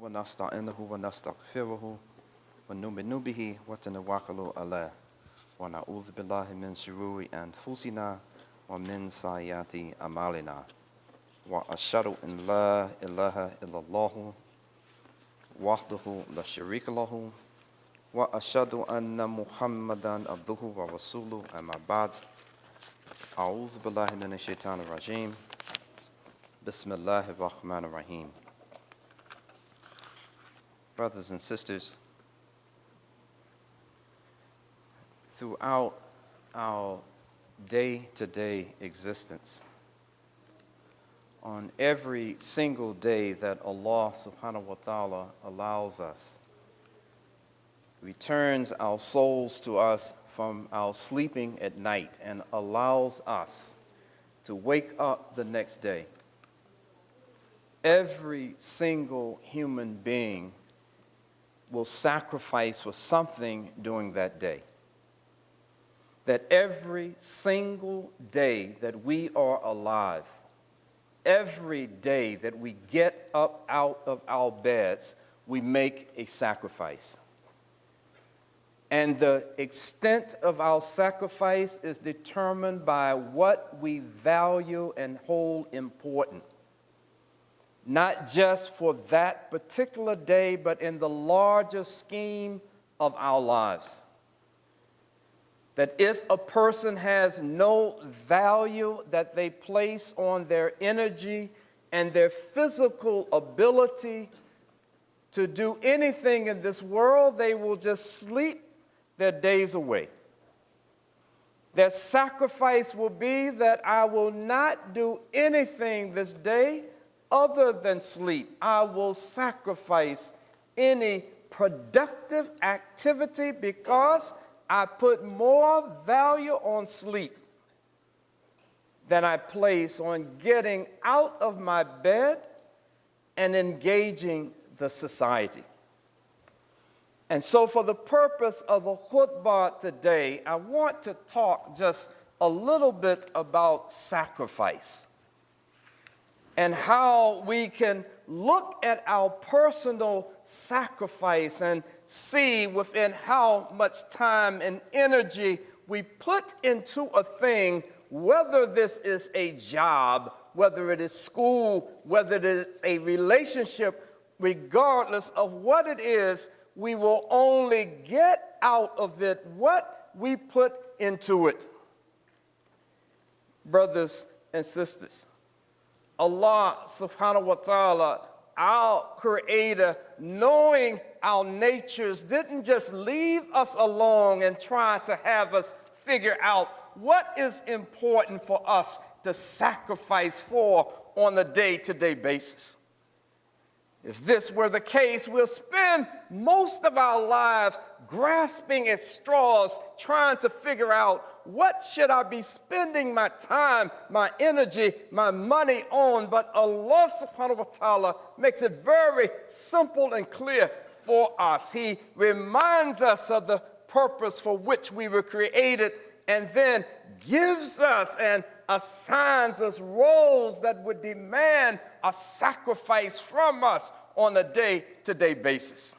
ونستعينه ونستغفره ونؤمن به ونتوكل عليه ونعوذ بالله من شرور أنفسنا ومن سيئات أعمالنا وأشهد أن لا إله إلا الله وحده لا شريك له وأشهد أن محمدا عبده ورسوله أما بعد أعوذ بالله من الشيطان الرجيم بسم الله الرحمن الرحيم. Brothers and sisters, throughout our day-to-day existence, on every single day that Allah subhanahu wa ta'ala allows us, returns our souls to us from our sleeping at night and allows us to wake up the next day. Every single human being will sacrifice for something during that day. That every single day that we are alive, every day that we get up out of our beds, we make a sacrifice. And the extent of our sacrifice is determined by what we value and hold important. Not just for that particular day, but in the larger scheme of our lives. That if a person has no value that they place on their energy and their physical ability to do anything in this world, they will just sleep their days away. Their sacrifice will be that I will not do anything this day other than sleep. I will sacrifice any productive activity because I put more value on sleep than I place on getting out of my bed and engaging the society. And so for the purpose of the khutbah today, I want to talk just a little bit about sacrifice and how we can look at our personal sacrifice and see within how much time and energy we put into a thing, whether this is a job, whether it is school, whether it is a relationship, regardless of what it is, we will only get out of it what we put into it. Brothers and sisters, Allah subhanahu wa ta'ala, our creator, knowing our natures, didn't just leave us alone and try to have us figure out what is important for us to sacrifice for on a day-to-day basis. If this were the case, we'll spend most of our lives grasping at straws, trying to figure out what should I be spending my time, my energy, my money on. But Allah subhanahu wa ta'ala makes it very simple and clear for us. He reminds us of the purpose for which we were created and then gives us and assigns us roles that would demand a sacrifice from us on a day-to-day basis.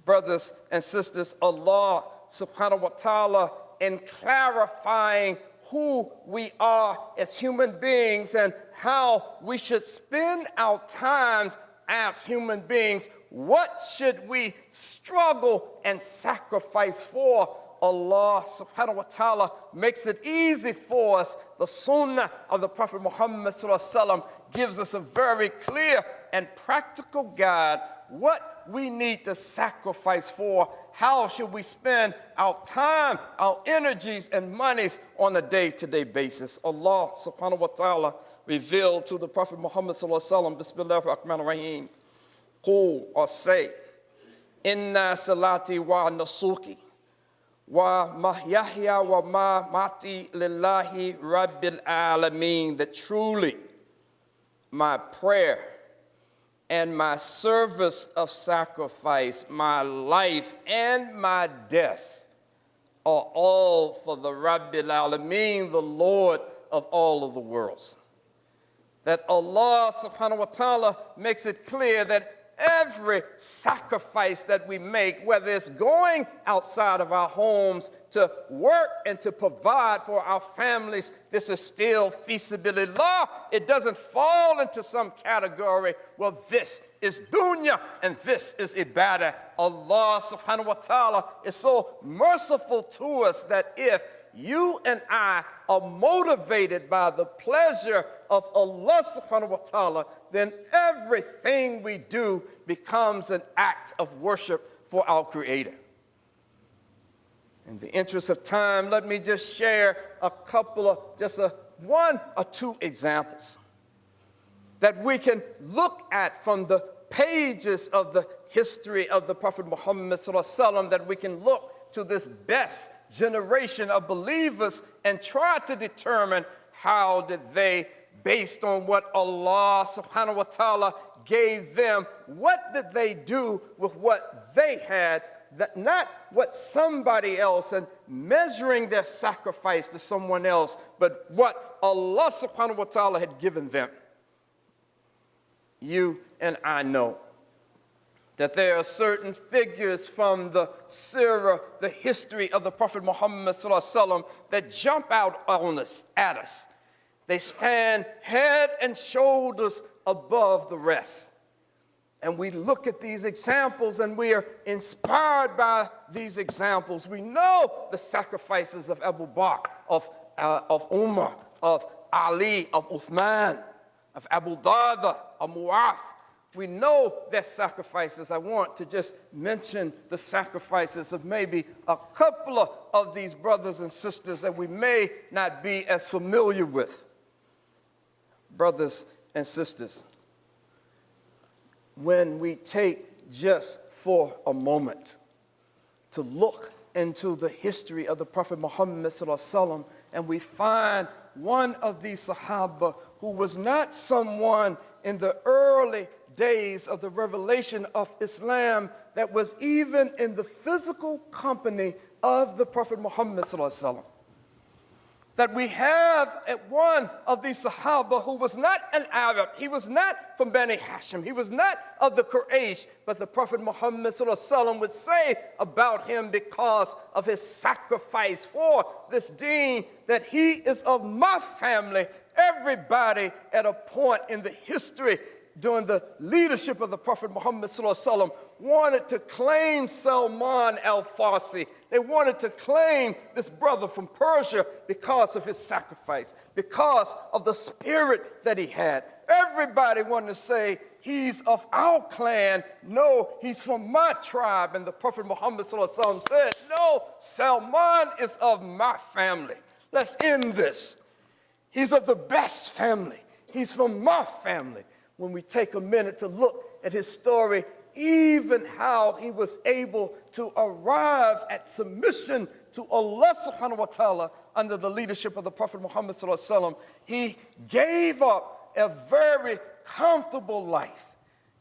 Brothers and sisters, Allah subhanahu wa ta'ala, in clarifying who we are as human beings and how we should spend our times as human beings, what should we struggle and sacrifice for? Allah subhanahu wa ta'ala makes it easy for us. The sunnah of the Prophet Muhammad sallallahu alaihi wasallam gives us a very clear and practical guide what we need to sacrifice for. How should we spend our time, our energies, and monies on a day-to-day basis? Allah subhanahu wa ta'ala revealed to the Prophet Muhammad sallallahu alaihi wasallam, Bismillahir Rahmanir Rahim, Qul, or say, Inna salati wa nasuki wa mahyahya wa mamati lillahi rabbil alameen. That truly my prayer and my service of sacrifice, my life and my death are all for the Rabbil Alameen, the Lord of all of the worlds. That Allah subhanahu wa ta'ala makes it clear that every sacrifice that we make, whether it's going outside of our homes to work and to provide for our families, this is still feasibilillah. It doesn't fall into some category, well, this is dunya and this is ibadah. Allah subhanahu wa ta'ala is so merciful to us that if you and I are motivated by the pleasure of Allah subhanahu wa ta'ala, then everything we do becomes an act of worship for our Creator. In the interest of time, let me just share a couple of, one or two examples that we can look at from the pages of the history of the Prophet Muhammad sallallahu alaihi wasallam, that we can look to this best generation of believers and try to determine how did they, based on what Allah subhanahu wa ta'ala gave them, what did they do with what they had, that not what somebody else, and measuring their sacrifice to someone else, but what Allah subhanahu wa ta'ala had given them. You and I know that there are certain figures from the seerah, the history of the Prophet Muhammad sallallahu alaihi wasallam, that jump out on us, at us. They stand head and shoulders above the rest. And we look at these examples and we are inspired by these examples. We know the sacrifices of Abu Bakr, of Umar, of Ali, of Uthman, of Abu Darda, of Mu'adh. We know their sacrifices. I want to just mention the sacrifices of maybe a couple of these brothers and sisters that we may not be as familiar with. Brothers and sisters, when we take just for a moment to look into the history of the Prophet Muhammad sallallahu alaihi wasallam, and we find one of these Sahaba who was not someone in the early days of the revelation of Islam that was even in the physical company of the Prophet Muhammad sallallahu alaihi wasallam. That we have at one of these Sahaba who was not an Arab, he was not from Bani Hashim, he was not of the Quraysh, but the Prophet Muhammad sallallahu alaihi wasallam would say about him, because of his sacrifice for this deen, that he is of my family. Everybody at a point in the history during the leadership of the Prophet Muhammad sallallahu alaihi wasallam wanted to claim Salman al-Farsi. They wanted to claim this brother from Persia because of his sacrifice, because of the spirit that he had. Everybody wanted to say, he's of our clan. No, he's from my tribe. And the Prophet Muhammad sallallahu alaihi wasallam said, no, Salman is of my family. Let's end this. He's of the best family. He's from my family. When we take a minute to look at his story, even how he was able to arrive at submission to Allah subhanahu wa ta'ala under the leadership of the Prophet Muhammad sallallahu alaihi wasallam, he gave up a very comfortable life.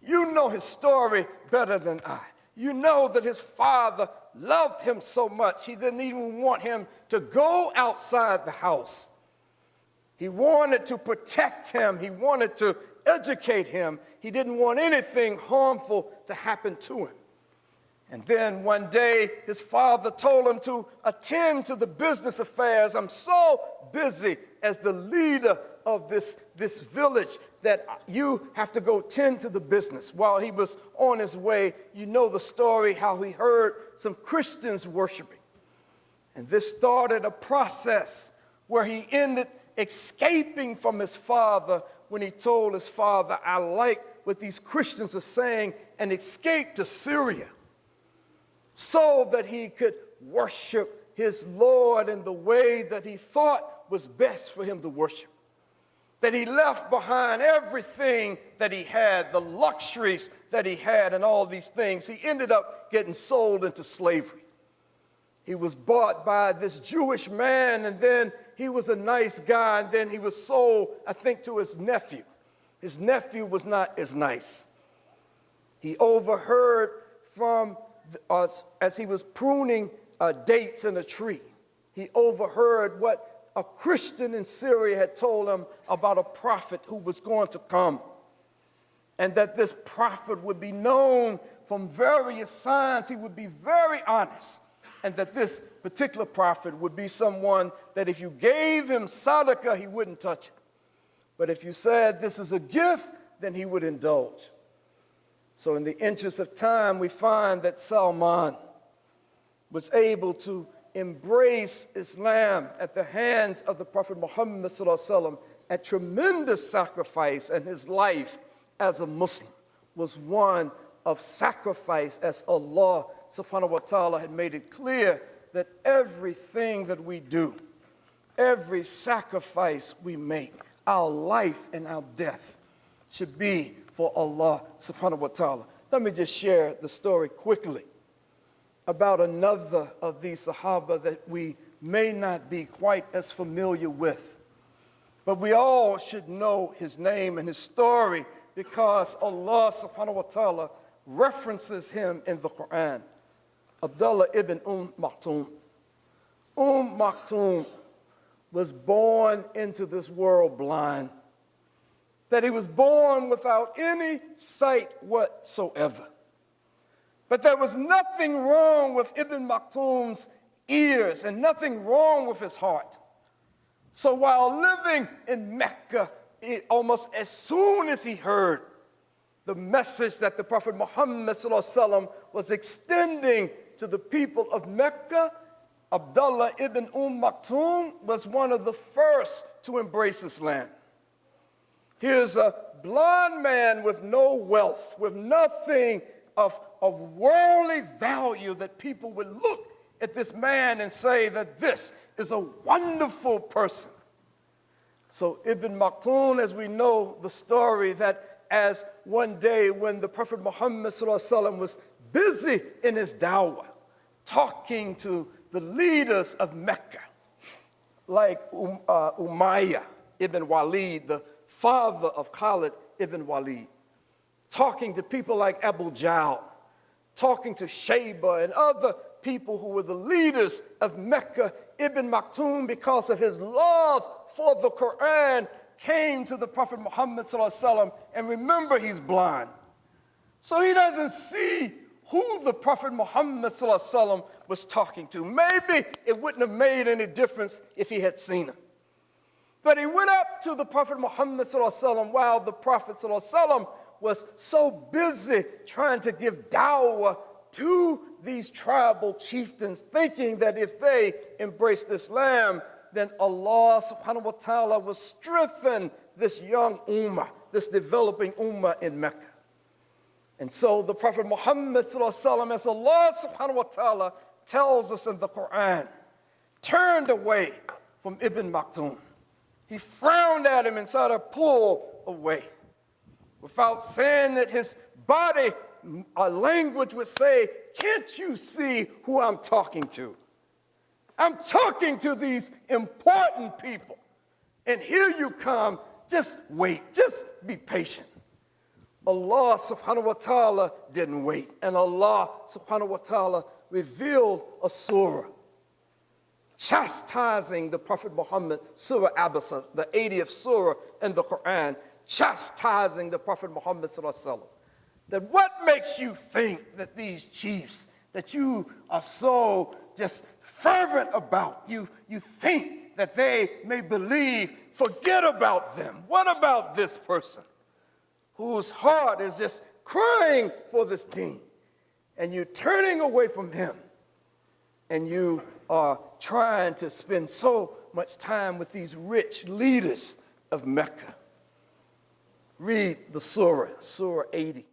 You know his story better than I. You know that his father loved him so much, he didn't even want him to go outside the house. He wanted to protect him. He wanted to educate him. He didn't want anything harmful to happen to him. And then one day, his father told him to attend to the business affairs. I'm so busy as the leader of this village that you have to go tend to the business. While he was on his way, you know the story, how he heard some Christians worshiping. And this started a process where he ended escaping from his father when he told his father, I like what these Christians are saying, and escaped to Syria so that he could worship his Lord in the way that he thought was best for him to worship. That he left behind everything that he had, the luxuries that he had and all these things. He ended up getting sold into slavery. He was bought by this Jewish man, and then he was a nice guy, and then he was sold, I think, to his nephew. His nephew was not as nice. He overheard from, as he was pruning dates in a tree, he overheard what a Christian in Syria had told him about a prophet who was going to come. and that this prophet would be known from various signs. He would be very honest, and that this particular prophet would be someone that if you gave him sadaqah, he wouldn't touch it. But if you said this is a gift, then he would indulge. So in the interest of time, we find that Salman was able to embrace Islam at the hands of the Prophet Muhammad ﷺ at tremendous sacrifice, and his life as a Muslim was one of sacrifice, as Allah subhanahu wa ta'ala had made it clear that everything that we do, every sacrifice we make, our life and our death should be for Allah subhanahu wa ta'ala. Let me just share the story quickly about another of these Sahaba that we may not be quite as familiar with. But we all should know his name and his story because Allah subhanahu wa ta'ala references him in the Quran. Abdullah ibn Maktoum. Maktoum was born into this world blind, that he was born without any sight whatsoever. But there was nothing wrong with Ibn Maktoum's ears and nothing wrong with his heart. So while living in Mecca, almost as soon as he heard the message that the Prophet Muhammad ﷺ was extending to the people of Mecca, Abdullah ibn Maktoum was one of the first to embrace Islam. Here's a blind man with no wealth, with nothing of worldly value, that people would look at this man and say that this is a wonderful person. So Ibn Maktoum, as we know the story, that as one day when the Prophet Muhammad ﷺ was busy in his dawah, talking to the leaders of Mecca, like Umayyah ibn Walid, the father of Khalid ibn Walid, talking to people like Abu Jahl, talking to Shayba and other people who were the leaders of Mecca, Ibn Maktoum, because of his love for the Quran, came to the Prophet Muhammad ﷺ, and remember, he's blind. So he doesn't see who the Prophet Muhammad ﷺ was talking to. Maybe it wouldn't have made any difference if he had seen him. But he went up to the Prophet Muhammad ﷺ while the Prophet ﷺ was so busy trying to give dawah to these tribal chieftains, thinking that if they embraced Islam, then Allah subhanahu wa ta'ala will strengthen this young ummah, this developing ummah in Mecca. And so the Prophet Muhammad ﷺ, as Allah subhanahu wa ta'ala tells us in the Quran, turned away from Ibn Maktoum. He frowned at him and sort of pulled away, without saying that his body language would say, can't you see who I'm talking to? I'm talking to these important people. And here you come, just wait, just be patient. Allah subhanahu wa ta'ala didn't wait. And Allah subhanahu wa ta'ala revealed a surah chastising the Prophet Muhammad, Surah Abasa, the 80th surah in the Quran, chastising the Prophet Muhammad sallallahu alaihi wasallam. That what makes you think that these chiefs that you are so just fervent about, you think that they may believe, forget about them. What about this person whose heart is just crying for this team? And you're turning away from him, and you are trying to spend so much time with these rich leaders of Mecca. Read the surah, Surah 80.